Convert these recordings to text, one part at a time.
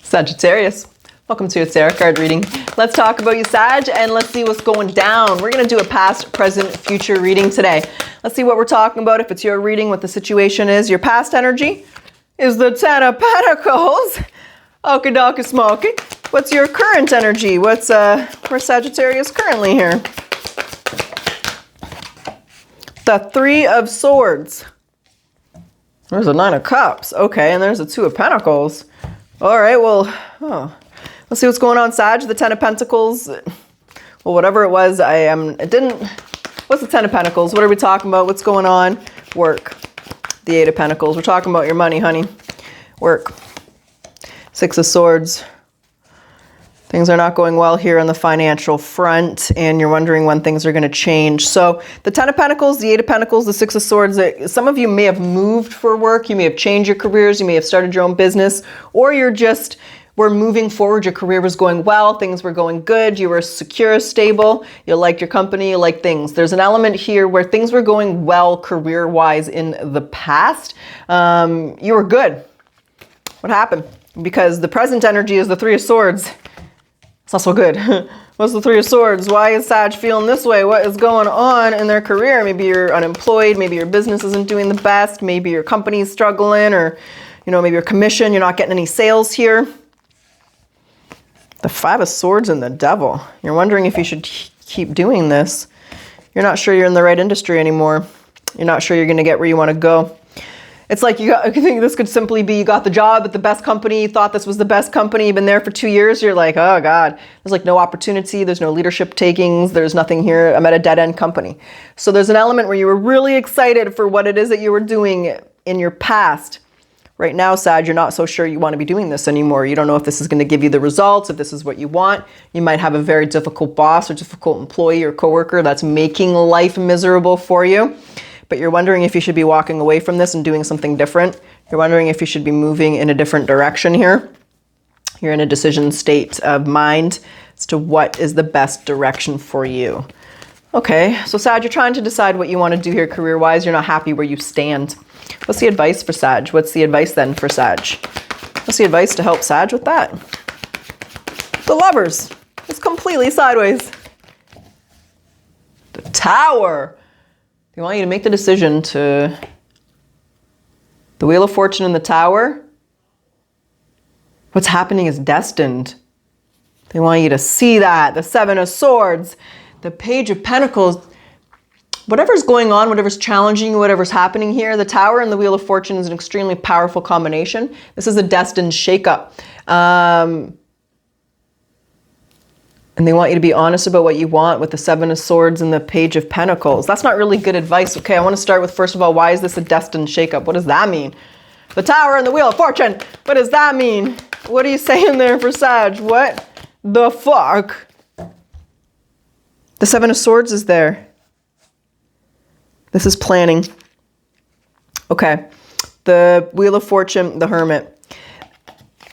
Sagittarius, welcome to your tarot card reading. Let's talk about you, Sag, and let's see what's going down. We're going to do a past, present, future reading today. Let's see what we're talking about. If it's your reading, what the situation is. Your past energy is the Ten of Pentacles. Okie dokie smoky. What's your current energy? What's where's Sagittarius currently here? The Three of Swords. There's a Nine of Cups. Okay, and there's a Two of Pentacles. All right, well, let's see what's going on, Sag. The Ten of Pentacles. Well, whatever it was, what's the Ten of Pentacles? What are we talking about? What's going on? Work. The Eight of Pentacles. We're talking about your money, honey. Work. Six of Swords. Things are not going well here on the financial front, and you're wondering when things are going to change. So the Ten of Pentacles, the Eight of Pentacles, the Six of Swords, some of you may have moved for work. You may have changed your careers. You may have started your own business, or we're moving forward. Your career was going well. Things were going good. You were secure, stable. You liked your company. You liked things. There's an element here where things were going well career-wise in the past. You were good. What happened? Because the present energy is the Three of Swords. It's not so good. What's the Three of Swords? Why is Sag feeling this way? What is going on in their career? Maybe you're unemployed. Maybe your business isn't doing the best. Maybe your company's struggling, or maybe your commission, you're not getting any sales here. The Five of Swords and the Devil. You're wondering if you should keep doing this. You're not sure you're in the right industry anymore. You're not sure you're going to get where you want to go. It's like I think this could simply be you got the job at the best company, you thought this was the best company, you've been there for 2 years, you're like, oh God, there's like no opportunity, there's no leadership takings, there's nothing here, I'm at a dead-end company. So there's an element where you were really excited for what it is that you were doing in your past. Right now, Sag, you're not so sure you want to be doing this anymore. You don't know if this is going to give you the results, if this is what you want. You might have a very difficult boss or difficult employee or coworker that's making life miserable for you. But you're wondering if you should be walking away from this and doing something different. You're wondering if you should be moving in a different direction here. You're in a decision state of mind as to what is the best direction for you. Okay, so Sag, you're trying to decide what you want to do here career-wise. You're not happy where you stand. What's the advice for Sag? What's the advice then for Sag? What's the advice to help Sag with that? The Lovers. It's completely sideways. The Tower. They want you to make the decision to the Wheel of Fortune and the Tower. What's happening is destined. They want you to see that. The Seven of Swords, the Page of Pentacles. Whatever's going on, whatever's challenging you, whatever's happening here, the Tower and the Wheel of Fortune is an extremely powerful combination. This is a destined shakeup. And they want you to be honest about what you want with the Seven of Swords and the Page of Pentacles. That's not really good advice. Okay, I want to start with, first of all, why is this a destined shakeup? What does that mean? The Tower and the Wheel of Fortune. What does that mean? What are you saying there for Sag? What the fuck? The Seven of Swords is there. This is planning. Okay. The Wheel of Fortune, the Hermit.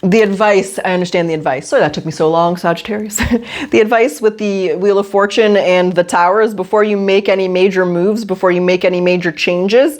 The advice, I understand the advice. Sorry, that took me so long, Sagittarius. The advice with the Wheel of Fortune and the Tower is before you make any major moves, before you make any major changes,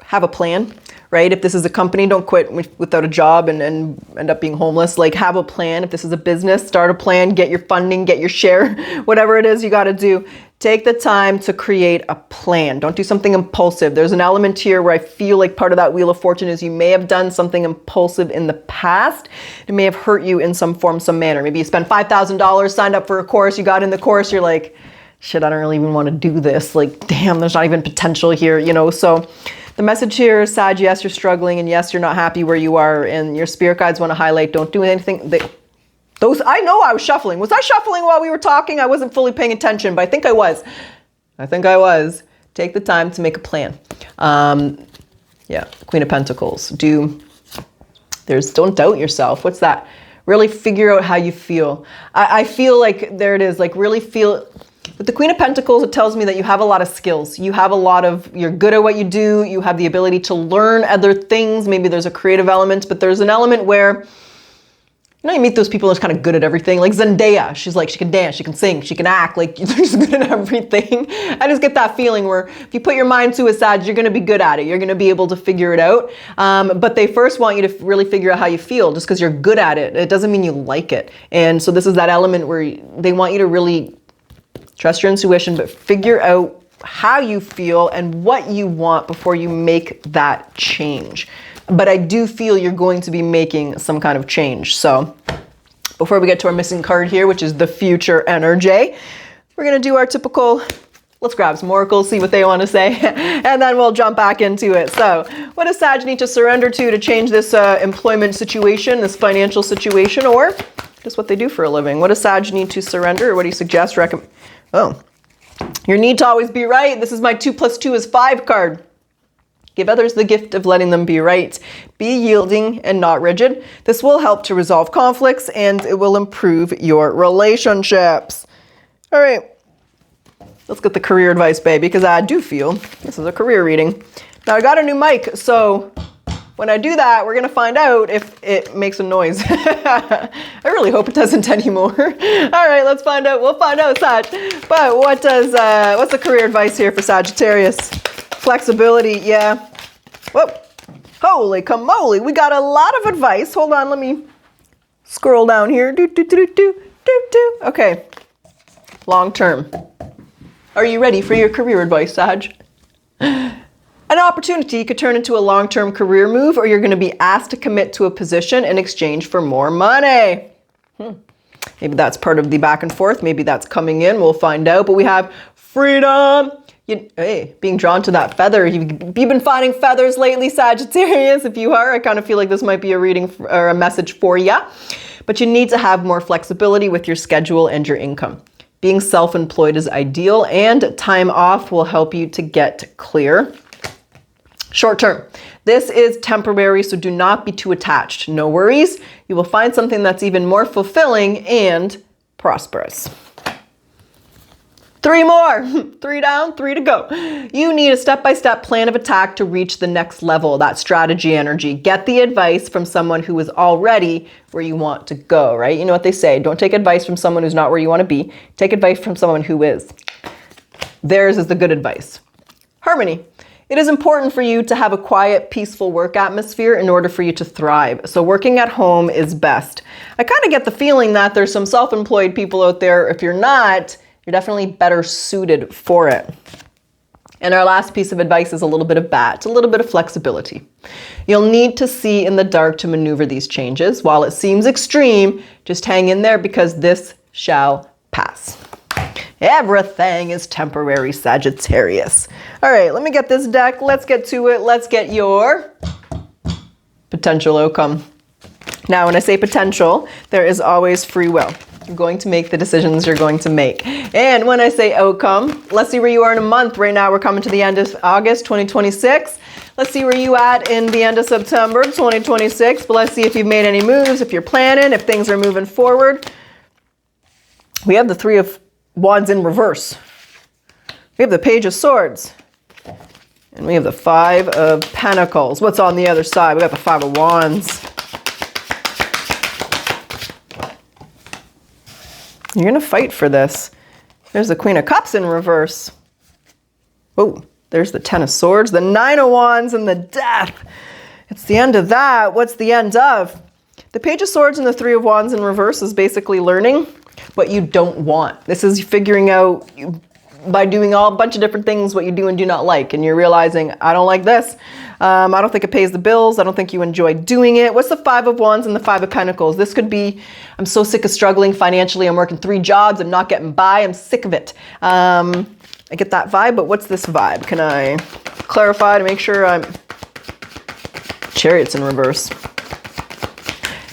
have a plan, right? If this is a company, don't quit without a job and end up being homeless. Like, have a plan. If this is a business, start a plan, get your funding, get your share, whatever it is you got to do. Take the time to create a plan. Don't do something impulsive. There's an element here where I feel like part of that Wheel of Fortune is you may have done something impulsive in the past. It may have hurt you in some form, some manner. Maybe you spent $5,000, signed up for a course, you got in the course, you're like, shit, I don't really even want to do this. Like, damn, there's not even potential here, So the message here is, Sag, yes, you're struggling, and yes, you're not happy where you are, and your spirit guides want to highlight, don't do anything. I know I was shuffling. Was I shuffling while we were talking? I wasn't fully paying attention, but I think I was. Take the time to make a plan. Queen of Pentacles. Don't doubt yourself. What's that? Really figure out how you feel. I feel like, there it is, like really feel. With the Queen of Pentacles, it tells me that you have a lot of skills. You're good at what you do. You have the ability to learn other things. Maybe there's a creative element, but there's an element where You know, you meet those people that's kind of good at everything. Like Zendaya, she's like, she can dance, she can sing, she can act, like they're just good at everything. I just get that feeling where if you put your mind to a Sag, you're gonna be good at it. You're gonna be able to figure it out. But they first want you to really figure out how you feel. Just because you're good at it, it doesn't mean you like it. And so this is that element where they want you to really trust your intuition, but figure out how you feel and what you want before you make that change. But I do feel you're going to be making some kind of change. So before we get to our missing card here, which is the future energy, we're going to do our typical, let's grab some oracles, see what they want to say, and then we'll jump back into it. So what does Sag need to surrender to change this employment situation, this financial situation, or just what they do for a living? What does Sag need to surrender, or what do you suggest? Oh, your need to always be right. This is my 2 + 2 is 5 card. Give others the gift of letting them be right. Be yielding and not rigid. This will help to resolve conflicts and it will improve your relationships. All right, let's get the career advice, baby, because I do feel this is a career reading. Now I got a new mic, so when I do that, we're gonna find out if it makes a noise. I really hope it doesn't anymore. All right, let's find out. We'll find out, Sag. But what's the career advice here for Sagittarius? Flexibility, yeah. Whoa, holy camoly, we got a lot of advice. Hold on, let me scroll down here. Okay, long term. Are you ready for your career advice, Sag? An opportunity could turn into a long-term career move, or you're going to be asked to commit to a position in exchange for more money. Maybe that's part of the back and forth. Maybe that's coming in. We'll find out. But we have freedom. Hey, being drawn to that feather. You've been finding feathers lately, Sagittarius. If you are, I kind of feel like this might be a reading or a message for you. But you need to have more flexibility with your schedule and your income. Being self-employed is ideal, and time off will help you to get clear. Short term. This is temporary, so do not be too attached. No worries. You will find something that's even more fulfilling and prosperous. 3 more. 3 down, 3 to go. You need a step-by-step plan of attack to reach the next level, that strategy energy. Get the advice from someone who is already where you want to go, right? You know what they say, don't take advice from someone who's not where you want to be. Take advice from someone who is. Theirs is the good advice. Harmony. It is important for you to have a quiet, peaceful work atmosphere in order for you to thrive. So working at home is best. I kind of get the feeling that there's some self-employed people out there. If you're not, you're definitely better suited for it. And our last piece of advice is a little bit of bat, a little bit of flexibility. You'll need to see in the dark to maneuver these changes. While it seems extreme, just hang in there because this shall pass. Everything is temporary, Sagittarius. All right, let me get this deck. Let's get to it. Let's get your potential outcome. Now, when I say potential, there is always free will. You're going to make the decisions you're going to make. And when I say outcome, let's see where you are in a month. Right now, we're coming to the end of August 2026. Let's see where you at in the end of September 2026. But let's see if you've made any moves, if you're planning, if things are moving forward. We have the 3 of Wands in reverse. We have the Page of Swords. And we have the 5 of Pentacles. What's on the other side? We got the 5 of Wands. You're going to fight for this. There's the Queen of Cups in reverse. Oh, there's the 10 of Swords, the 9 of Wands, and the Death. It's the end of that. What's the end of? The Page of Swords and the 3 of Wands in reverse is basically learning what you don't want. This is figuring out by doing a bunch of different things what you do and do not like. And you're realizing, I don't like this. I don't think it pays the bills. I don't think you enjoy doing it. What's the 5 of Wands and the 5 of Pentacles? This could be, I'm so sick of struggling financially. I'm working 3 jobs. I'm not getting by. I'm sick of it. I get that vibe, but what's this vibe? Can I clarify to make sure I'm... Chariot's in reverse.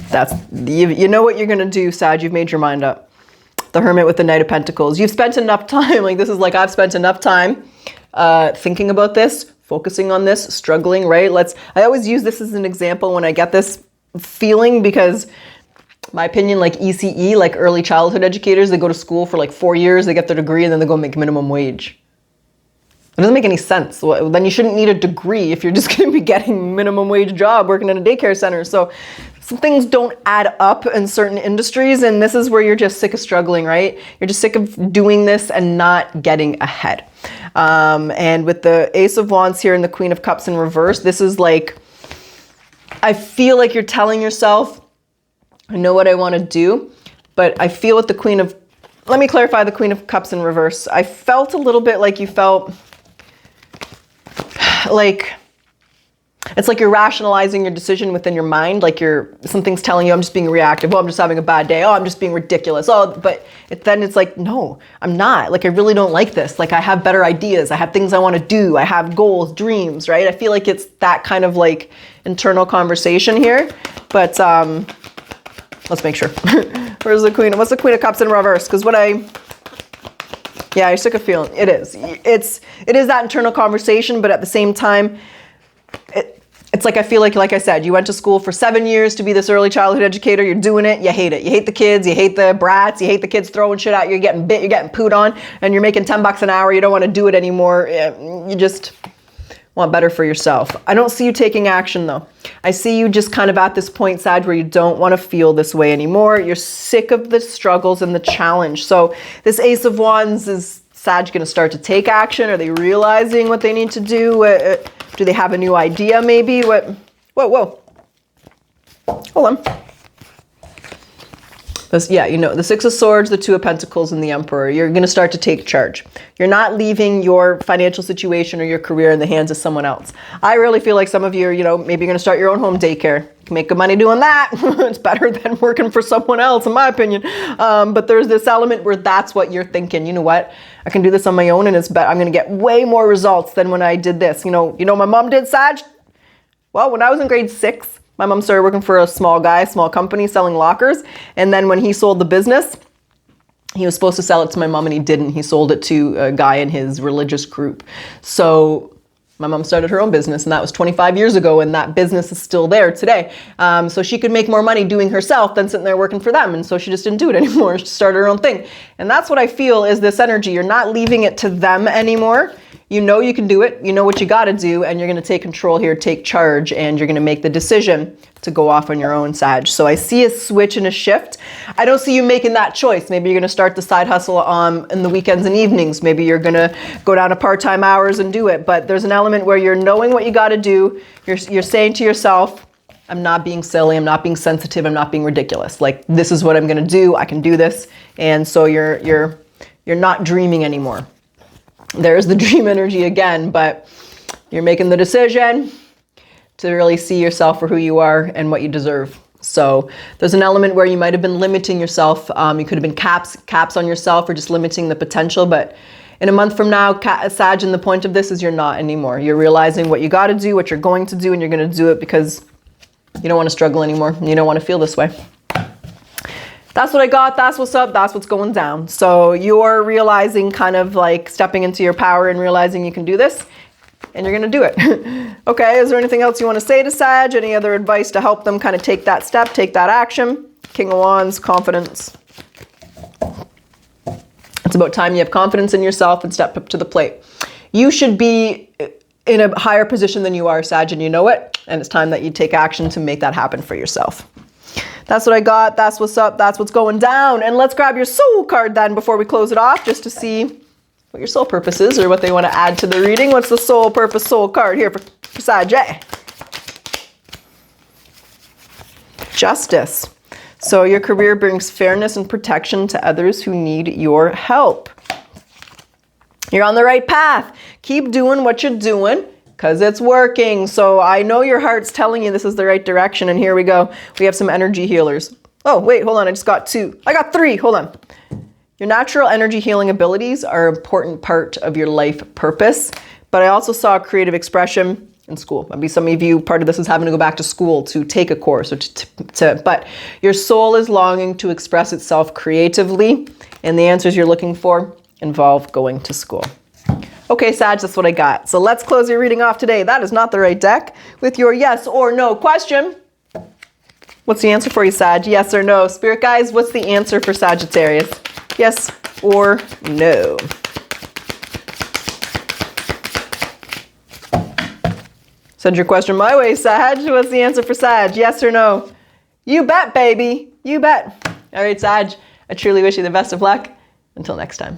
That's, you know what you're going to do, Sag. You've made your mind up. The Hermit with the Knight of Pentacles. You've spent enough time. Like, this is like, I've spent enough time thinking about this, focusing on this, struggling, right? I always use this as an example when I get this feeling, because my opinion, like ECE, like early childhood educators, they go to school for like 4 years, they get their degree, and then they go make minimum wage. It doesn't make any sense. Then you shouldn't need a degree if you're just going to be getting minimum wage job working in a daycare center. So some things don't add up in certain industries, and this is where you're just sick of struggling, right? You're just sick of doing this and not getting ahead. And with the Ace of Wands here and the Queen of Cups in reverse, this is like, I feel like you're telling yourself, I know what I want to do, but I feel with the Queen of, let me clarify the Queen of Cups in reverse. I felt a little bit like you felt like, it's like you're rationalizing your decision within your mind, like something's telling you, I'm just being reactive. Oh, I'm just having a bad day. Oh, I'm just being ridiculous. Oh, but then it's like, no, I'm not. Like, I really don't like this. Like, I have better ideas. I have things I want to do. I have goals, dreams, right? I feel like it's that kind of like internal conversation here. But let's make sure. Where's the Queen? What's the Queen of Cups in reverse? Because yeah, I stick a feeling. It is. It is that internal conversation, but at the same time, it's like, I feel like I said, you went to school for 7 years to be this early childhood educator. You're doing it. You hate it. You hate the kids. You hate the brats. You hate the kids throwing shit at you. You're getting bit. You're getting pooed on, and you're making $10 an hour. You don't want to do it anymore. You just want better for yourself. I don't see you taking action though. I see you just kind of at this point, Sag, where you don't want to feel this way anymore. You're sick of the struggles and the challenge. So this Ace of Wands, is Sag going to start to take action? Are they realizing what they need to do? Do they have a new idea maybe? Whoa. Hold on. Yeah, the Six of Swords, the Two of Pentacles, and the Emperor. You're going to start to take charge. You're not leaving your financial situation or your career in the hands of someone else. I really feel like some of you, maybe you're going to start your own home daycare. You can make good money doing that. It's better than working for someone else, in my opinion. But there's this element where that's what you're thinking. You know what? I can do this on my own, and I'm going to get way more results than when I did this. You know, my mom did, Sag? Well, when I was in grade 6, my mom started working for a small company selling lockers. And then when he sold the business, he was supposed to sell it to my mom and he didn't. He sold it to a guy in his religious group. So my mom started her own business, and that was 25 years ago, and that business is still there today. So she could make more money doing herself than sitting there working for them. And so she just didn't do it anymore. She started her own thing. And that's what I feel is this energy. You're not leaving it to them anymore. You know you can do it. You know what you got to do, and you're going to take control here, take charge, and you're going to make the decision to go off on your own, Sag. So I see a switch and a shift. I don't see you making that choice. Maybe you're going to start the side hustle in the weekends and evenings. Maybe you're going to go down to part-time hours and do it. But there's an element where you're knowing what you got to do. You're saying to yourself, I'm not being silly. I'm not being sensitive. I'm not being ridiculous. Like, this is what I'm going to do. I can do this. And so you're not dreaming anymore. There's the dream energy again, but you're making the decision to really see yourself for who you are and what you deserve. So there's an element where you might have been limiting yourself. You could have been caps on yourself, or just limiting the potential. But in a month from now, Sag, and the point of this is you're not anymore. You're realizing what you got to do, what you're going to do, and you're going to do it because you don't want to struggle anymore. You don't want to feel this way. That's what I got. That's what's up. That's what's going down. So you're realizing, kind of like stepping into your power and realizing you can do this, and you're going to do it. Okay. Is there anything else you want to say to Sag? Any other advice to help them kind of take that step, take that action? King of Wands, confidence. It's about time you have confidence in yourself and step up to the plate. You should be in a higher position than you are, Sag, and you know it. And it's time that you take action to make that happen for yourself. That's what I got. That's what's up. That's what's going down. And let's grab your soul card then before we close it off, just to see what your soul purpose is or what they want to add to the reading. What's the soul purpose soul card here for Sag? Justice. So your career brings fairness and protection to others who need your help. You're on the right path. Keep doing what you're doing, because it's working. So I know your heart's telling you this is the right direction. And here we go. We have some energy healers. Oh, wait, hold on. I just got 2. I got 3. Hold on. Your natural energy healing abilities are an important part of your life purpose. But I also saw creative expression in school. Maybe some of you, part of this is having to go back to school to take a course, or but your soul is longing to express itself creatively. And the answers you're looking for involve going to school. Okay, Sag, that's what I got. So let's close your reading off today. That is not the right deck. With your yes or no question. What's the answer for you, Sag? Yes or no? Spirit guys, what's the answer for Sagittarius? Yes or no? Send your question my way, Sag. What's the answer for Sag? Yes or no? You bet, baby. You bet. All right, Sag. I truly wish you the best of luck. Until next time.